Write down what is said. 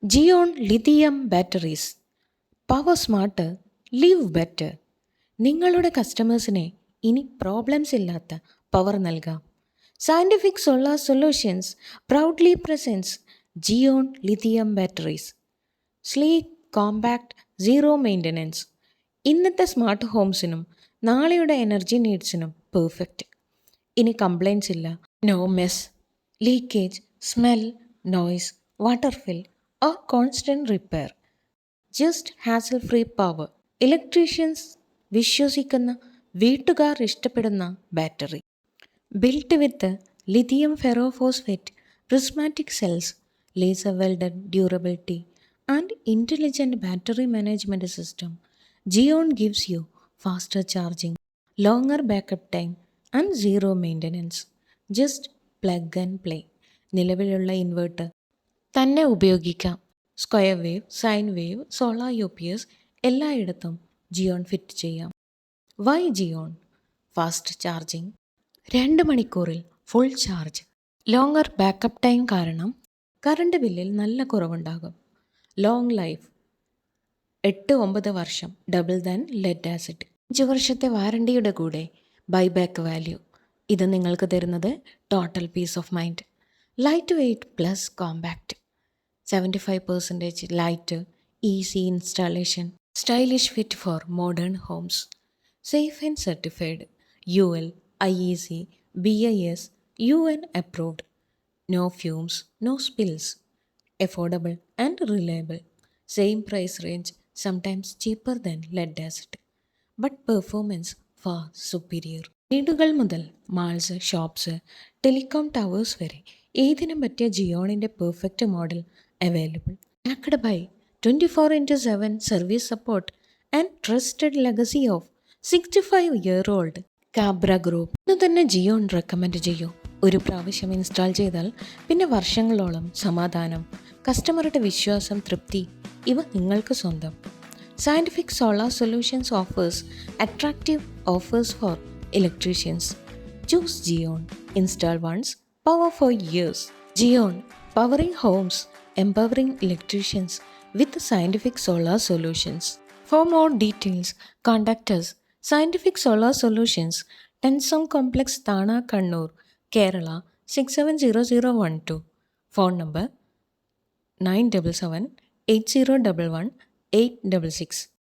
ജിയോൺ lithium batteries. Power smart, live better. നിങ്ങളുടെ കസ്റ്റമേഴ്സിനെ ഇനി പ്രോബ്ലംസ് ഇല്ലാത്ത പവർ നൽകാം. Scientific solar solutions proudly presents ജിയോൺ lithium batteries. Sleek, compact, zero maintenance. ഇന്നത്തെ സ്മാർട്ട് ഹോംസിനും നാളെയുടെ എനർജി നീഡ്സിനും പെർഫെക്റ്റ്. ഇനി കംപ്ലൈൻസ് ഇല്ല, no mess, leakage, smell, noise, water fill or constant repair. Just hassle-free power. Electricians വിശ്വസിക്കുന്ന, വീട്ടുകാർ ഇഷ്ടപ്പെടുന്ന battery. Built with lithium ferrophosphate prismatic cells, laser welded durability and intelligent battery management system. ജിയോൺ gives you faster charging, longer backup time and zero maintenance. Just plug and play. നിലവിലുള്ള inverter തന്നെ ഉപയോഗിക്കാം. Square wave, sine wave, solar UPS എല്ലായിടത്തും Geon fit ചെയ്യാം. Why Geon? Fast charging, 2 മണിക്കൂറിൽ full charge. Longer backup time കാരണം current ബില്ലിൽ നല്ല കുറവുണ്ടാകും. Long life, 8-9 വർഷം, ഡബിൾ ദാൻ ലെഡ് ആസിഡ്. 5 വർഷത്തെ വാറണ്ടിയുടെ കൂടെ ബൈബാക്ക് വാല്യൂ. ഇത് നിങ്ങൾക്ക് തരുന്നത് total peace of mind. Light weight plus compact. 75% light, easy installation, stylish fit for modern homes. Safe and certified, UL, IEC, BIS, UN approved. No fumes, no spills. Affordable and reliable. Same price range, sometimes cheaper than lead acid. But performance far superior. വീടുകൾ മുതൽ malls, shops, telecom towers വരെ ഏതിനും പറ്റിയ ജിയോണിൻ്റെ perfect model available. Backed by 24/7 service support and trusted legacy of 65-year-old Kabra group. ഇന്ന് തന്നെ ജിയോൺ recommend ചെയ്യൂ. ഒരു പ്രാവശ്യം ഇൻസ്റ്റാൾ ചെയ്താൽ പിന്നെ വർഷങ്ങളോളം സമാധാനം, കസ്റ്റമറുടെ വിശ്വാസം, തൃപ്തി ഇവ നിങ്ങൾക്ക് സ്വന്തം. Scientific solar solutions offers attractive offers for electricians. Choose Geon. Install once, power for years. Geon, powering homes, empowering electricians with scientific solar solutions. For more details, contact us. Scientific Solar Solutions, Tensong Complex, Thana, Kannur, Kerala 670012. Phone number 977 8011 866.